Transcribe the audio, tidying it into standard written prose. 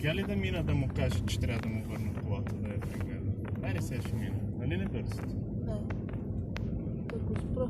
Тя ли да мина да му каже, че трябва да му върна колата да я прегледа? Айде сега ще мина. Нали не бързате? Да. Да го спра.